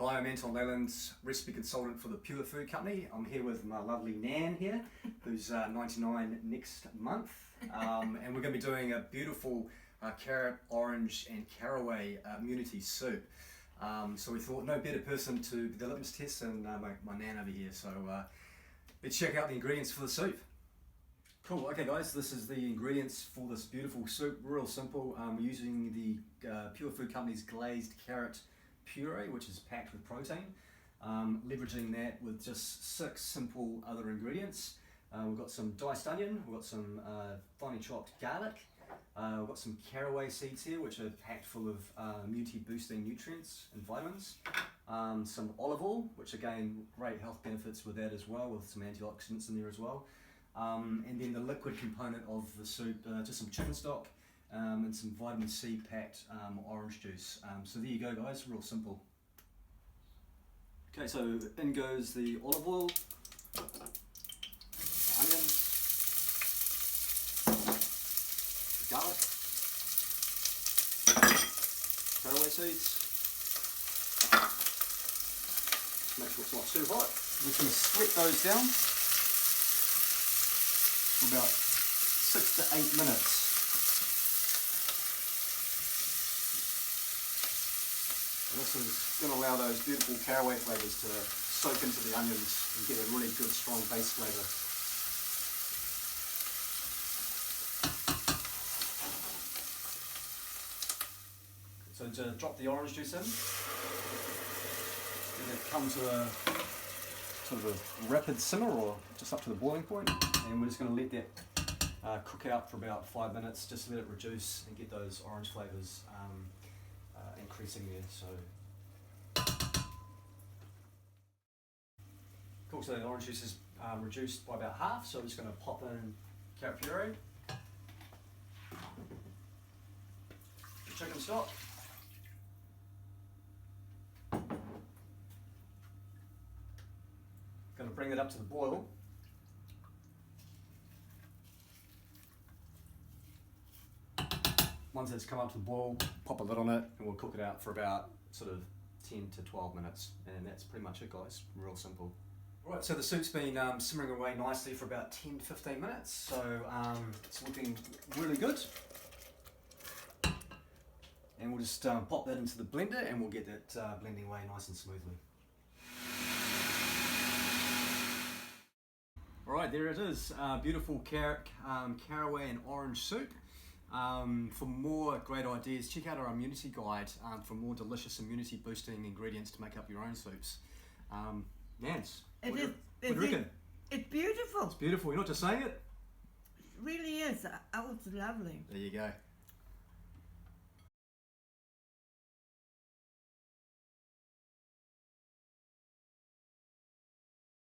Hi, I'm Anton Leland's recipe consultant for the Pure Food Company. I'm here with my lovely Nan here, who's 99 next month. And we're going to be doing a beautiful carrot, orange and caraway immunity soup. So we thought no better person to do the litmus test than my Nan over here. So let's check out the ingredients for the soup. Cool, okay guys, this is the ingredients for this beautiful soup, real simple. We're using the Pure Food Company's Glazed carrot puree, which is packed with protein. Leveraging that with just 6 simple other ingredients. We've got some diced onion, we've got some finely chopped garlic, we've got some caraway seeds here, which are packed full of immunity boosting nutrients and vitamins. Some olive oil, which again, great health benefits with that as well, with some antioxidants in there as well. And then the liquid component of the soup, just some chicken stock and some vitamin C packed orange juice. So there you go guys, real simple. Okay, so in goes the olive oil, the onions, the garlic, caraway seeds. Make sure it's not too hot. We're just going to sweat those down for about 6 to 8 minutes. And this is going to allow those beautiful caraway flavours to soak into the onions and get a really good strong base flavour. So to drop the orange juice in, let it come to a sort of a rapid simmer or just up to the boiling point, and we're just going to let that cook out for about 5 minutes, just let it reduce and get those orange flavours increasing there. So cool, so the orange juice is reduced by about half, so I'm just going to pop in carrot puree, the chicken stock, going to bring it up to the boil. Once it's come up to the boil, pop a lid on it and we'll cook it out for about sort of 10 to 12 minutes, and that's pretty much it guys, real simple. Right, so the soup's been simmering away nicely for about 10 to 15 minutes, so it's looking really good. And we'll just pop that into the blender and we'll get that blending away nice and smoothly. Alright, there it is, beautiful carrot, caraway and orange soup. For more great ideas, check out our immunity guide for more delicious immunity boosting ingredients to make up your own soups. Nance, what do you reckon? It's beautiful. It's beautiful, you're not just saying it? It really is. Oh, it's lovely. There you go.